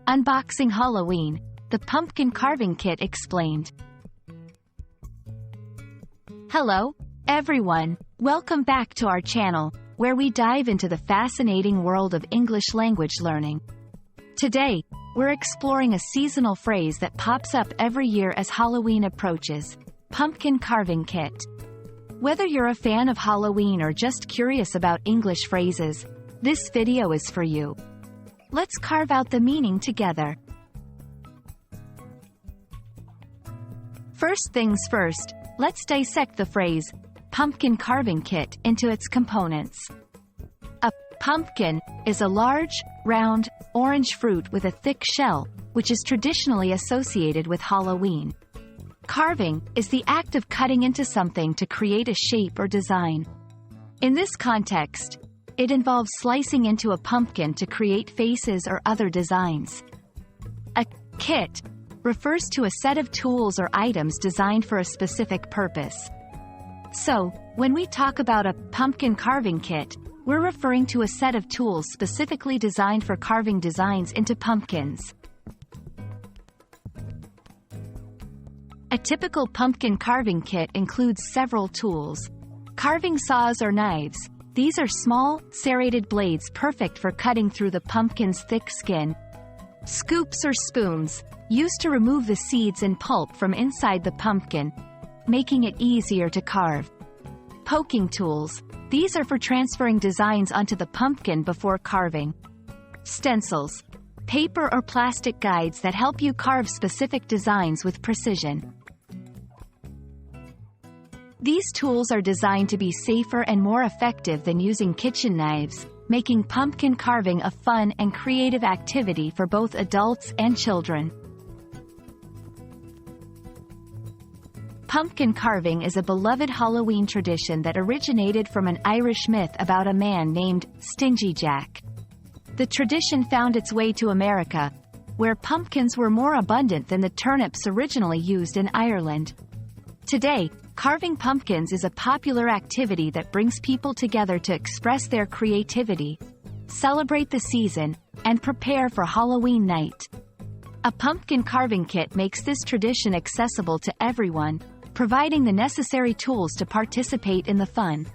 Unboxing Halloween, the pumpkin carving kit explained. Hello, everyone. Welcome back to our channel, where we dive into the fascinating world of English language learning. Today, we're exploring a seasonal phrase that pops up every year as Halloween approaches: pumpkin carving kit. Whether you're a fan of Halloween or just curious about English phrases, this video is for you. Let's carve out the meaning together. First things first, let's dissect the phrase, pumpkin carving kit, into its components. A pumpkin is a large, round, orange fruit with a thick shell, which is traditionally associated with Halloween. Carving is the act of cutting into something to create a shape or design. In this context, it involves slicing into a pumpkin to create faces or other designs. A kit refers to a set of tools or items designed for a specific purpose. So, when we talk about a pumpkin carving kit, we're referring to a set of tools specifically designed for carving designs into pumpkins. A typical pumpkin carving kit includes several tools. Carving saws or knives. These are small, serrated blades perfect for cutting through the pumpkin's thick skin. Scoops or spoons, used to remove the seeds and pulp from inside the pumpkin, making it easier to carve. Poking tools. These are for transferring designs onto the pumpkin before carving. Stencils. Paper or plastic guides that help you carve specific designs with precision. These tools are designed to be safer and more effective than using kitchen knives, making pumpkin carving a fun and creative activity for both adults and children. Pumpkin carving is a beloved Halloween tradition that originated from an Irish myth about a man named Stingy Jack. The tradition found its way to America, where pumpkins were more abundant than the turnips originally used in Ireland. Today, carving pumpkins is a popular activity that brings people together to express their creativity, celebrate the season, and prepare for Halloween night. A pumpkin carving kit makes this tradition accessible to everyone, providing the necessary tools to participate in the fun.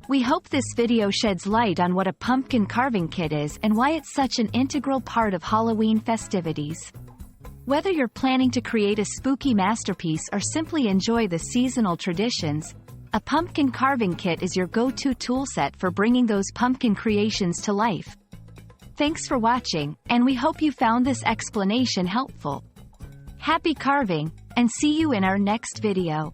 We hope this video sheds light on what a pumpkin carving kit is and why it's such an integral part of Halloween festivities. Whether you're planning to create a spooky masterpiece or simply enjoy the seasonal traditions, a pumpkin carving kit is your go-to toolset for bringing those pumpkin creations to life. Thanks for watching, and we hope you found this explanation helpful. Happy carving, and see you in our next video.